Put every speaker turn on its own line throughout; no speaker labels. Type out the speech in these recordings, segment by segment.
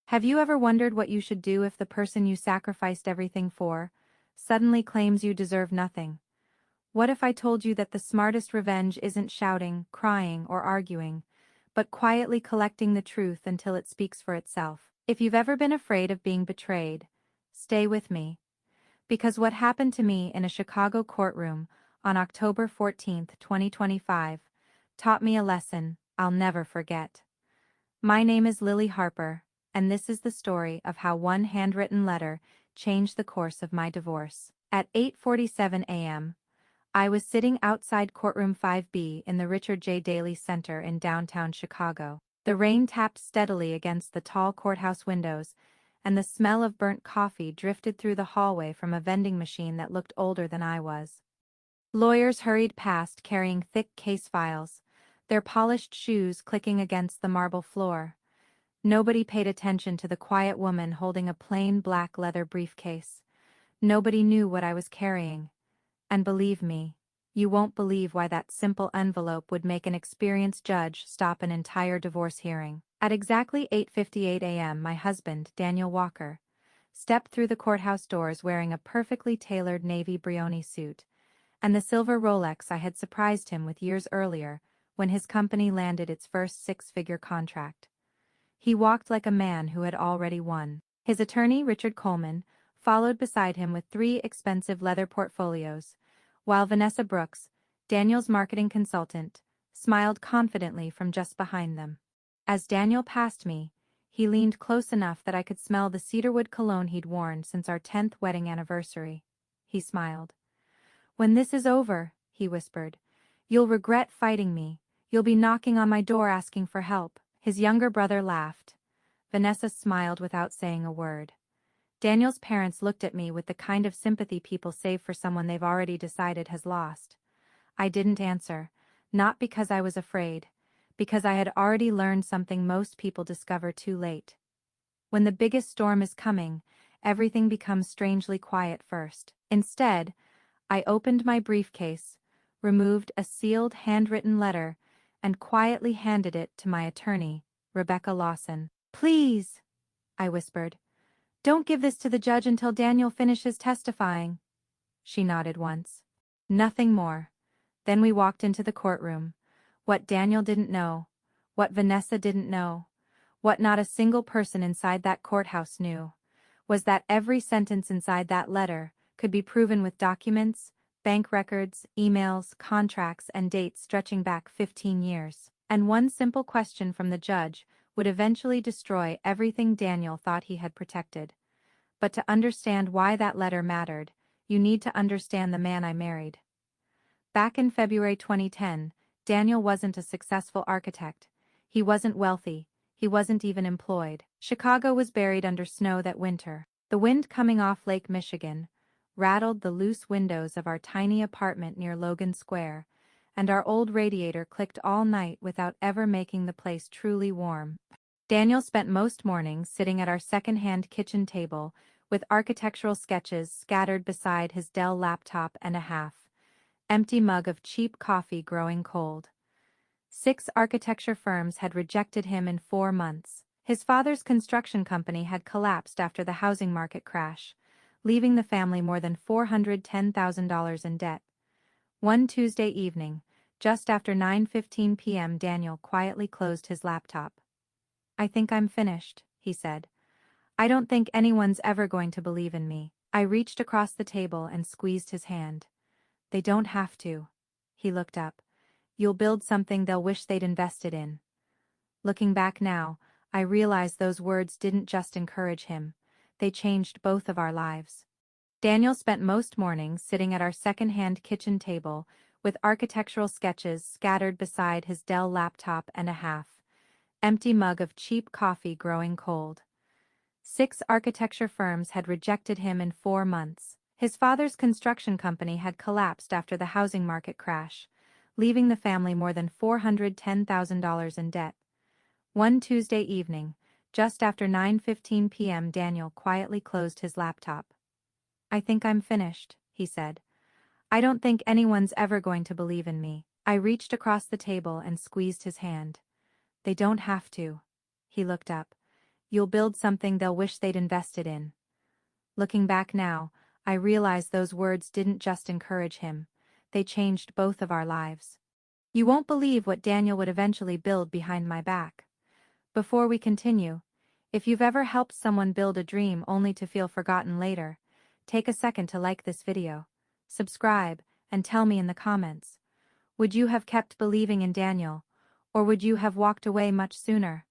Have you ever wondered what you should do if the person you sacrificed everything for suddenly claims you deserve nothing? What if I told you that the smartest revenge isn't shouting, crying, or arguing, but quietly collecting the truth until it speaks for itself? If you've ever been afraid of being betrayed, stay with me. Because what happened to me in a Chicago courtroom on October 14, 2025, taught me a lesson I'll never forget. My name is Lily Harper, and this is the story of how one handwritten letter changed the course of my divorce. At 8:47 a.m., I was sitting outside courtroom 5B in the Richard J. Daley Center in downtown Chicago. The rain tapped steadily against the tall courthouse windows, and the smell of burnt coffee drifted through the hallway from a vending machine that looked older than I was. Lawyers hurried past carrying thick case files, their polished shoes clicking against the marble floor. Nobody paid attention to the quiet woman holding a plain black leather briefcase. Nobody knew what I was carrying. And believe me, you won't believe why that simple envelope would make an experienced judge stop an entire divorce hearing. At exactly 8:58 a.m., my husband, Daniel Walker, stepped through the courthouse doors wearing a perfectly tailored navy Brioni suit and the silver Rolex I had surprised him with years earlier when his company landed its first six-figure contract. He walked like a man who had already won. His attorney, Richard Coleman, followed beside him with three expensive leather portfolios, while Vanessa Brooks, Daniel's marketing consultant, smiled confidently from just behind them. As Daniel passed me, he leaned close enough that I could smell the cedarwood cologne he'd worn since our 10th wedding anniversary. He smiled. "When this is over," he whispered, "you'll regret fighting me. You'll be knocking on my door asking for help." His younger brother laughed. Vanessa smiled without saying a word. Daniel's parents looked at me with the kind of sympathy people save for someone they've already decided has lost. I didn't answer, not because I was afraid, because I had already learned something most people discover too late. When the biggest storm is coming, everything becomes strangely quiet first. Instead, I opened my briefcase, removed a sealed handwritten letter, and quietly handed it to my attorney, Rebecca Lawson. "Please," I whispered, "don't give this to the judge until Daniel finishes testifying." She nodded once. Nothing more. Then we walked into the courtroom. What Daniel didn't know, what Vanessa didn't know, what not a single person inside that courthouse knew, was that every sentence inside that letter could be proven with documents, bank records, emails, contracts, and dates stretching back 15 years. And one simple question from the judge would eventually destroy everything Daniel thought he had protected. But to understand why that letter mattered, you need to understand the man I married. Back in February 2010, Daniel wasn't a successful architect. He wasn't wealthy. He wasn't even employed. Chicago was buried under snow that winter. The wind coming off Lake Michigan rattled the loose windows of our tiny apartment near Logan Square, and our old radiator clicked all night without ever making the place truly warm. Daniel spent most mornings sitting at our second-hand kitchen table with architectural sketches scattered beside his Dell laptop and a half-empty mug of cheap coffee growing cold. 6 architecture firms had rejected him in 4 months. His father's construction company had collapsed after the housing market crash, leaving the family more than $410,000 in debt. One Tuesday evening, just after 9:15 p.m., Daniel quietly closed his laptop. "I think I'm finished," he said. "I don't think anyone's ever going to believe in me." I reached across the table and squeezed his hand. "They don't have to." He looked up. "You'll build something they'll wish they'd invested in." Looking back now, I realize those words didn't just encourage him. They changed both of our lives. Daniel spent most mornings sitting at our second-hand kitchen table with architectural sketches scattered beside his Dell laptop and a half-empty mug of cheap coffee growing cold. 6 architecture firms had rejected him in 4 months. His father's construction company had collapsed after the housing market crash, leaving the family more than $410,000 in debt. One Tuesday evening, just after 9:15 p.m., Daniel quietly closed his laptop. "I think I'm finished," he said. "I don't think anyone's ever going to believe in me." I reached across the table and squeezed his hand. "They don't have to." He looked up. You'll build something they'll wish they'd invested in. Looking back now, I realize those words didn't just encourage him. They changed both of our lives. You won't believe what Daniel would eventually build behind my back. Before we continue, if you've ever helped someone build a dream only to feel forgotten later, take a second to like this video, subscribe, and tell me in the comments. Would you have kept believing in Daniel, or would you have walked away much sooner?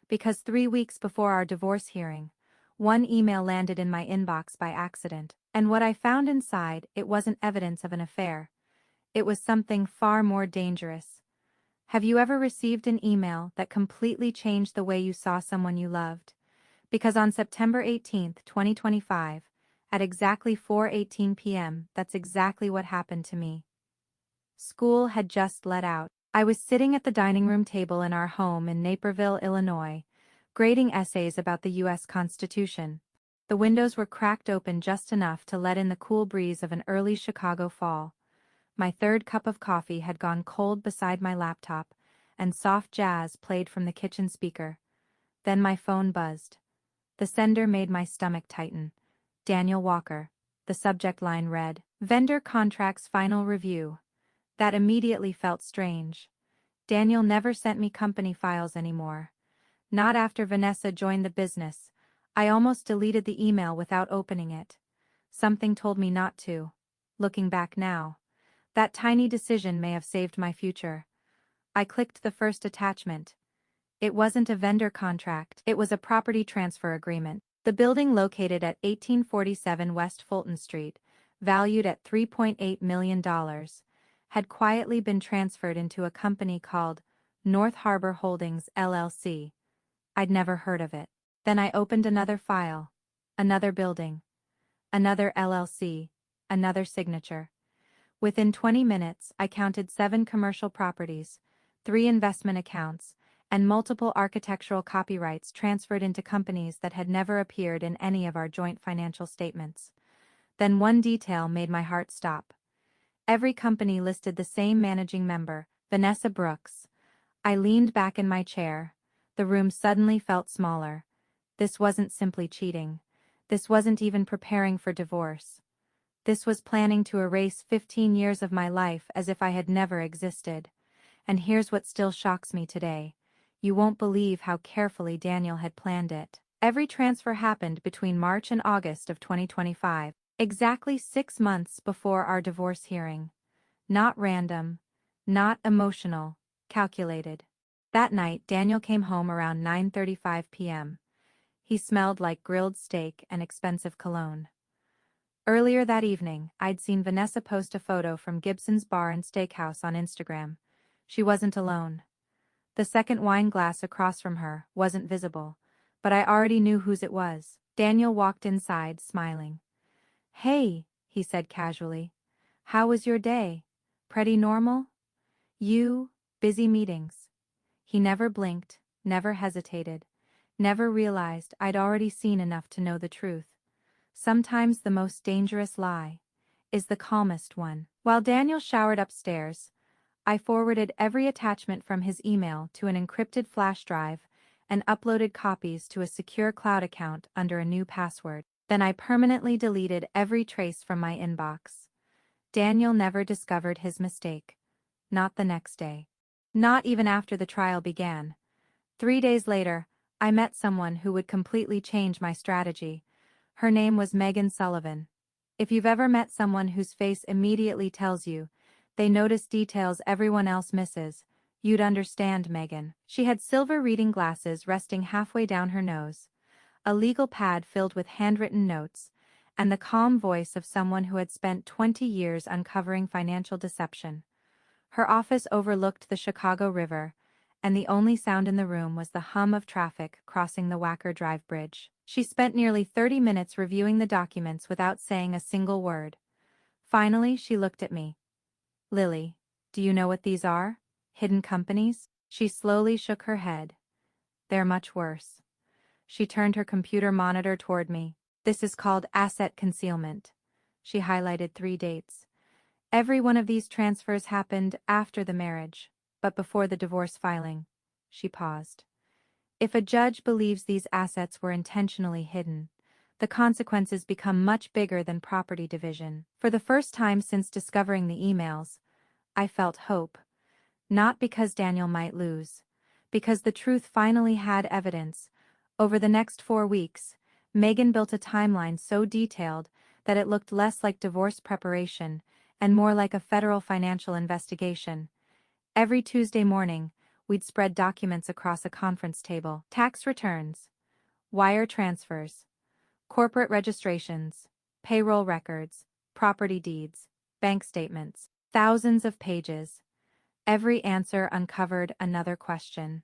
Because 3 weeks before our divorce hearing, one email landed in my inbox by accident, and what I found inside, it wasn't evidence of an affair. It was something far more dangerous. Have you ever received an email that completely changed the way you saw someone you loved? Because on September 18, 2025, at exactly 4:18 p.m., that's exactly what happened to me. School had just let out. I was sitting at the dining room table in our home in Naperville, Illinois, grading essays about the U.S. Constitution. The windows were cracked open just enough to let in the cool breeze of an early Chicago fall. My third cup of coffee had gone cold beside my laptop, and soft jazz played from the kitchen speaker. Then my phone buzzed. The sender made my stomach tighten. Daniel Walker. The subject line read, "Vendor Contracts Final Review." That immediately felt strange. Daniel never sent me company files anymore. Not after Vanessa joined the business. I almost deleted the email without opening it. Something told me not to. Looking back now, that tiny decision may have saved my future. I clicked the first attachment. It wasn't a vendor contract, it was a property transfer agreement. The building located at 1847 West Fulton Street, valued at $3.8 million, had quietly been transferred into a company called North Harbor Holdings, LLC. I'd never heard of it. Then I opened another file. Another building. Another LLC. Another signature. Within 20 minutes, I counted 7 commercial properties, 3 investment accounts, and multiple architectural copyrights transferred into companies that had never appeared in any of our joint financial statements. Then one detail made my heart stop. Every company listed the same managing member, Vanessa Brooks. I leaned back in my chair. The room suddenly felt smaller. This wasn't simply cheating. This wasn't even preparing for divorce. This was planning to erase 15 years of my life as if I had never existed. And here's what still shocks me today. You won't believe how carefully Daniel had planned it. Every transfer happened between March and August of 2025, exactly 6 months before our divorce hearing. Not random, not emotional, calculated. That night, Daniel came home around 9:35 p.m. He smelled like grilled steak and expensive cologne. Earlier that evening, I'd seen Vanessa post a photo from Gibson's Bar and Steakhouse on Instagram. She wasn't alone. The second wine glass across from her wasn't visible, but I already knew whose it was. Daniel walked inside, smiling. "Hey," he said casually. "How was your day? Pretty normal? You, busy meetings." He never blinked, never hesitated, never realized I'd already seen enough to know the truth. Sometimes the most dangerous lie is the calmest one. While Daniel showered upstairs, I forwarded every attachment from his email to an encrypted flash drive and uploaded copies to a secure cloud account under a new password. Then I permanently deleted every trace from my inbox. Daniel never discovered his mistake. Not the next day. Not even after the trial began. 3 days later, I met someone who would completely change my strategy. Her name was Megan Sullivan. If you've ever met someone whose face immediately tells you they notice details everyone else misses, you'd understand Megan. She had silver reading glasses resting halfway down her nose, a legal pad filled with handwritten notes, and the calm voice of someone who had spent 20 years uncovering financial deception. Her office overlooked the Chicago River, and the only sound in the room was the hum of traffic crossing the Wacker Drive Bridge. She spent nearly 30 minutes reviewing the documents without saying a single word. Finally, she looked at me. "Lily, do you know what these are? Hidden companies?" She slowly shook her head. "They're much worse." She turned her computer monitor toward me. "This is called asset concealment." She highlighted 3 dates. "Every one of these transfers happened after the marriage, but before the divorce filing." She paused. If a judge believes these assets were intentionally hidden, the consequences become much bigger than property division. For the first time since discovering the emails, I felt hope. Not because Daniel might lose, because the truth finally had evidence. Over the next 4 weeks, Megan built a timeline so detailed that it looked less like divorce preparation and more like a federal financial investigation. Every Tuesday morning, we'd spread documents across a conference table: tax returns, wire transfers, corporate registrations, payroll records, property deeds, bank statements, thousands of pages. Every answer uncovered another question.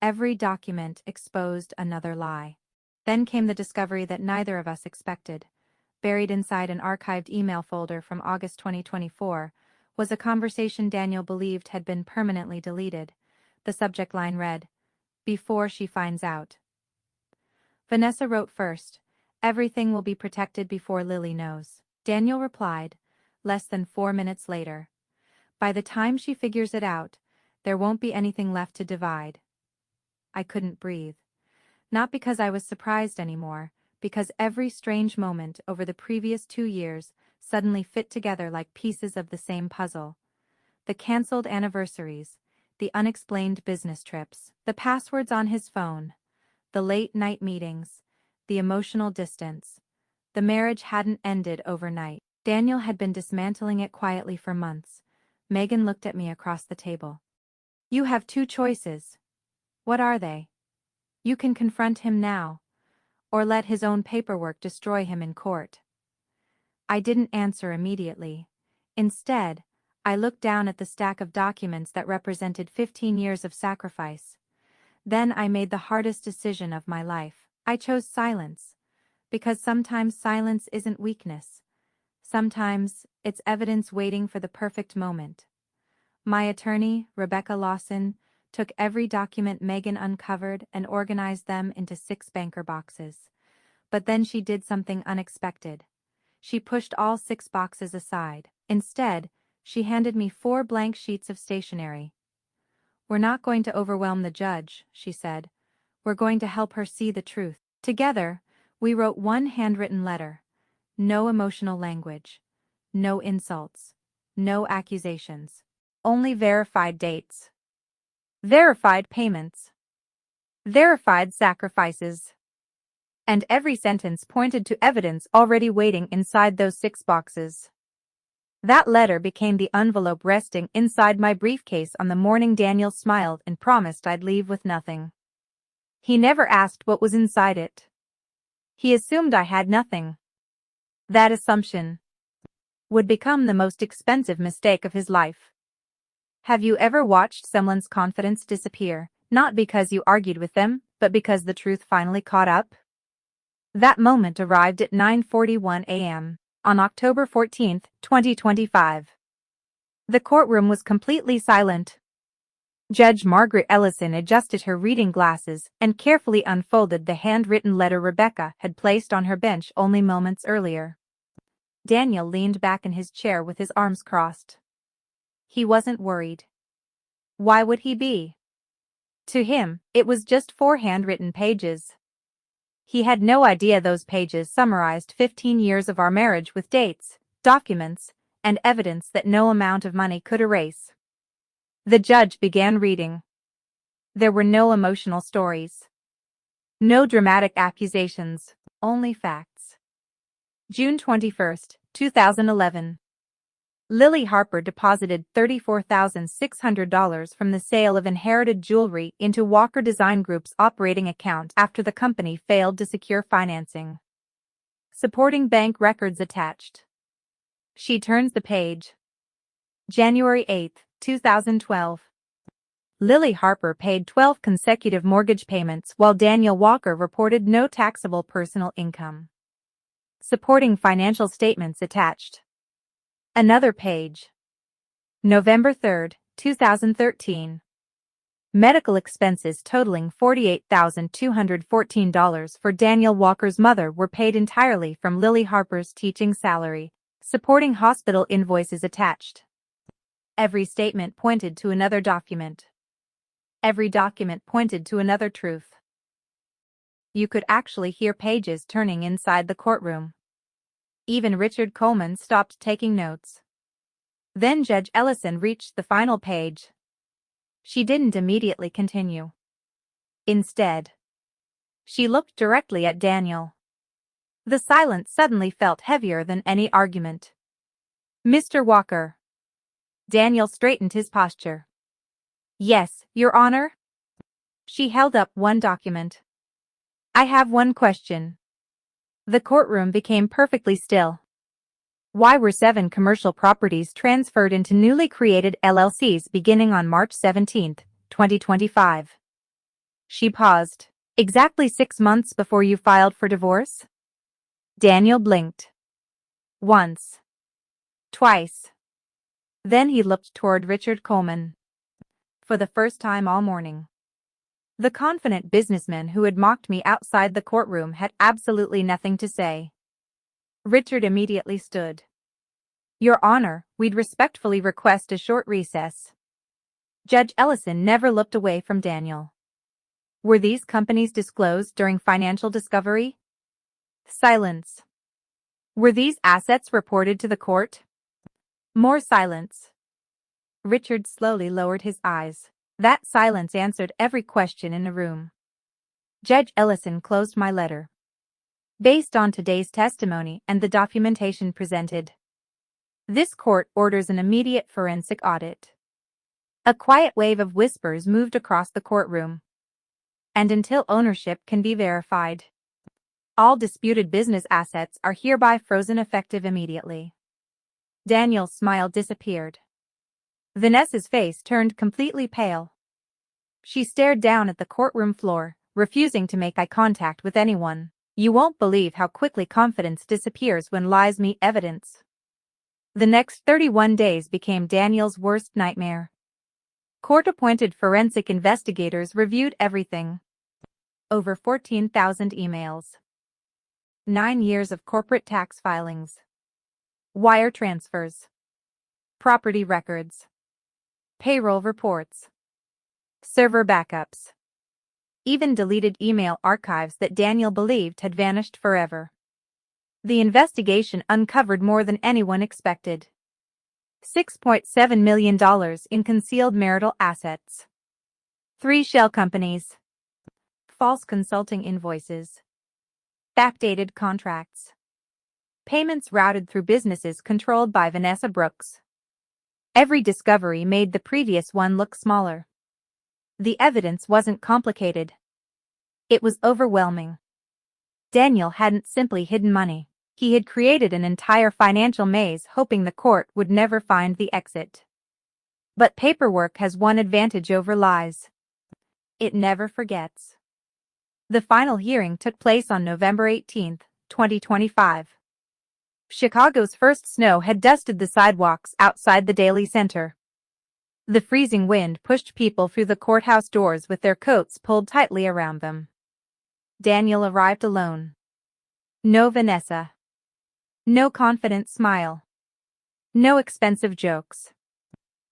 Every document exposed another lie. Then came the discovery that neither of us expected. Buried inside an archived email folder from August 2024 was a conversation Daniel believed had been permanently deleted. The subject line read, "Before she finds out." Vanessa wrote first, "Everything will be protected before Lily knows." Daniel replied, less than 4 minutes later, "By the time she figures it out, there won't be anything left to divide." I couldn't breathe. Not because I was surprised anymore, because every strange moment over the previous 2 years suddenly fit together like pieces of the same puzzle. The cancelled anniversaries, the unexplained business trips, the passwords on his phone, the late-night meetings, the emotional distance. The marriage hadn't ended overnight. Daniel had been dismantling it quietly for months. Megan looked at me across the table. "You have two choices. What are they? You can confront him now, or let his own paperwork destroy him in court." I didn't answer immediately. Instead, I looked down at the stack of documents that represented 15 years of sacrifice. Then I made the hardest decision of my life. I chose silence, because sometimes silence isn't weakness. Sometimes it's evidence waiting for the perfect moment. My attorney, Rebecca Lawson, took every document Megan uncovered and organized them into 6 banker boxes. But then she did something unexpected. She pushed all 6 boxes aside. Instead, she handed me 4 blank sheets of stationery. "We're not going to overwhelm the judge," she said. "We're going to help her see the truth." Together, we wrote one handwritten letter. No emotional language. No insults. No accusations. Only verified dates. Verified payments. Verified sacrifices. And every sentence pointed to evidence already waiting inside those 6 boxes. That letter became the envelope resting inside my briefcase on the morning Daniel smiled and promised I'd leave with nothing. He never asked what was inside it. He assumed I had nothing. That assumption would become the most expensive mistake of his life. Have you ever watched someone's confidence disappear, not because you argued with them, but because the truth finally caught up? That moment arrived at 9:41 a.m. on October 14, 2025. The courtroom was completely silent. Judge Margaret Ellison adjusted her reading glasses and carefully unfolded the handwritten letter Rebecca had placed on her bench only moments earlier. Daniel leaned back in his chair with his arms crossed. He wasn't worried. Why would he be? To him, it was just 4 handwritten pages. He had no idea those pages summarized 15 years of our marriage with dates, documents, and evidence that no amount of money could erase. The judge began reading. There were no emotional stories. No dramatic accusations, only facts. June 21, 2011. Lily Harper deposited $34,600 from the sale of inherited jewelry into Walker Design Group's operating account after the company failed to secure financing. Supporting bank records attached. She turns the page. January 8, 2012. Lily Harper paid 12 consecutive mortgage payments while Daniel Walker reported no taxable personal income. Supporting financial statements attached. Another page. November 3, 2013. Medical expenses totaling $48,214 for Daniel Walker's mother were paid entirely from Lily Harper's teaching salary. Supporting hospital invoices attached. Every statement pointed to another document. Every document pointed to another truth. You could actually hear pages turning inside the courtroom. Even Richard Coleman stopped taking notes. Then Judge Ellison reached the final page. She didn't immediately continue. Instead, she looked directly at Daniel. The silence suddenly felt heavier than any argument. Mr. Walker. Daniel straightened his posture. Yes, Your Honor. She held up one document. I have one question. The courtroom became perfectly still. Why were 7 commercial properties transferred into newly created LLCs beginning on March 17, 2025? She paused. Exactly 6 months before you filed for divorce? Daniel blinked. Once. Twice. Then he looked toward Richard Coleman. For the first time all morning. The confident businessman who had mocked me outside the courtroom had absolutely nothing to say. Richard immediately stood. Your Honor, we'd respectfully request a short recess. Judge Ellison never looked away from Daniel. Were these companies disclosed during financial discovery? Silence. Were these assets reported to the court? More silence. Richard slowly lowered his eyes. That silence answered every question in the room. Judge Ellison closed my letter. Based on today's testimony and the documentation presented, this court orders an immediate forensic audit. A quiet wave of whispers moved across the courtroom. And until ownership can be verified, all disputed business assets are hereby frozen effective immediately. Daniel's smile disappeared. Vanessa's face turned completely pale. She stared down at the courtroom floor, refusing to make eye contact with anyone. You won't believe how quickly confidence disappears when lies meet evidence. The next 31 days became Daniel's worst nightmare. Court-appointed forensic investigators reviewed everything. Over 14,000 emails. 9 years of corporate tax filings. Wire transfers. Property records. Payroll reports. Server backups. Even deleted email archives that Daniel believed had vanished forever. The investigation uncovered more than anyone expected. $6.7 million in concealed marital assets. 3 shell companies. False consulting invoices. Backdated contracts. Payments routed through businesses controlled by Vanessa Brooks. Every discovery made the previous one look smaller. The evidence wasn't complicated. It was overwhelming. Daniel hadn't simply hidden money. He had created an entire financial maze hoping the court would never find the exit. But paperwork has one advantage over lies. It never forgets. The final hearing took place on November 18, 2025. Chicago's first snow had dusted the sidewalks outside the Daily Center. The freezing wind pushed people through the courthouse doors with their coats pulled tightly around them. Daniel arrived alone. No Vanessa. No confident smile. No expensive jokes.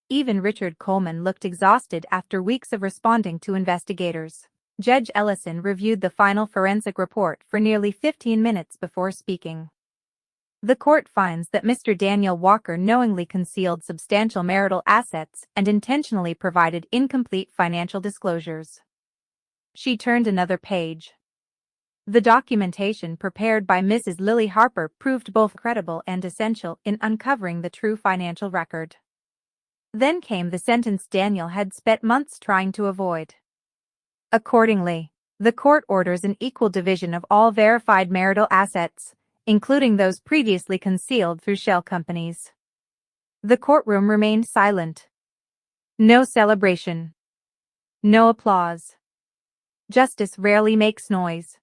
Even Richard Coleman looked exhausted after weeks of responding to investigators. Judge Ellison reviewed the final forensic report for nearly 15 minutes before speaking. The court finds that Mr. Daniel Walker knowingly concealed substantial marital assets and intentionally provided incomplete financial disclosures. She turned another page. The documentation prepared by Mrs. Lily Harper proved both credible and essential in uncovering the true financial record. Then came the sentence Daniel had spent months trying to avoid. Accordingly, the court orders an equal division of all verified marital assets, including those previously concealed through shell companies. The courtroom remained silent. No celebration. No applause. Justice rarely makes noise.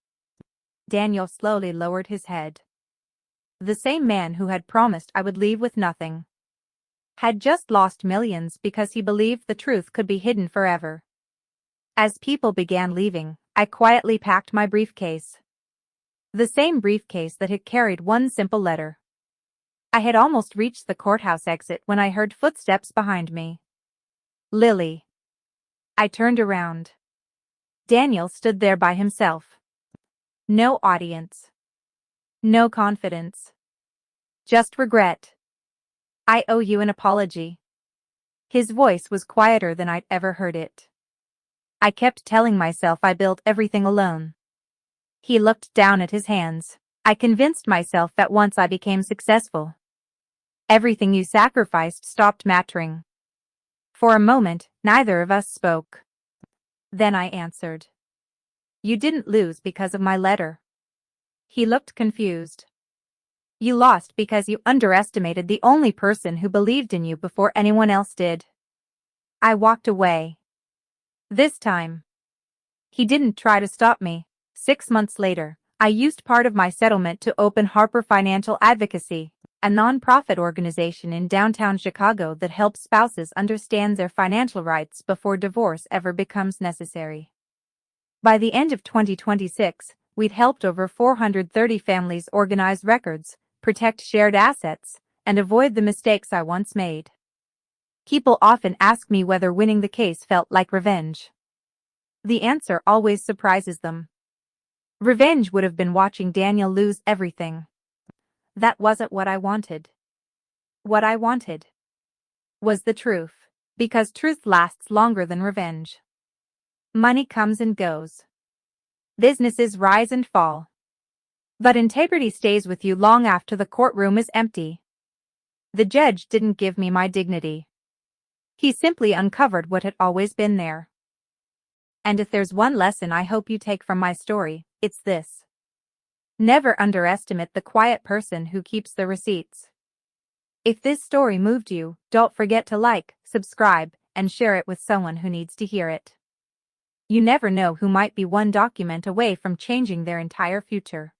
Daniel slowly lowered his head. The same man who had promised I would leave with nothing had just lost millions because he believed the truth could be hidden forever. As people began leaving, I quietly packed my briefcase. The same briefcase that had carried one simple letter. I had almost reached the courthouse exit when I heard footsteps behind me. Lily. I turned around. Daniel stood there by himself. No audience. No confidence. Just regret. I owe you an apology. His voice was quieter than I'd ever heard it. I kept telling myself I built everything alone. He looked down at his hands. I convinced myself that once I became successful, everything you sacrificed stopped mattering. For a moment, neither of us spoke. Then I answered. You didn't lose because of my letter. He looked confused. You lost because you underestimated the only person who believed in you before anyone else did. I walked away. This time, he didn't try to stop me. 6 months later, I used part of my settlement to open Harper Financial Advocacy, a nonprofit organization in downtown Chicago that helps spouses understand their financial rights before divorce ever becomes necessary. By the end of 2026, we'd helped over 430 families organize records, protect shared assets, and avoid the mistakes I once made. People often ask me whether winning the case felt like revenge. The answer always surprises them. Revenge would have been watching Daniel lose everything. That wasn't what I wanted. What I wanted was the truth, because truth lasts longer than revenge. Money comes and goes. Businesses rise and fall. But integrity stays with you long after the courtroom is empty. The judge didn't give me my dignity. He simply uncovered what had always been there. And if there's one lesson I hope you take from my story, it's this. Never underestimate the quiet person who keeps the receipts. If this story moved you, don't forget to like, subscribe, and share it with someone who needs to hear it. You never know who might be one document away from changing their entire future.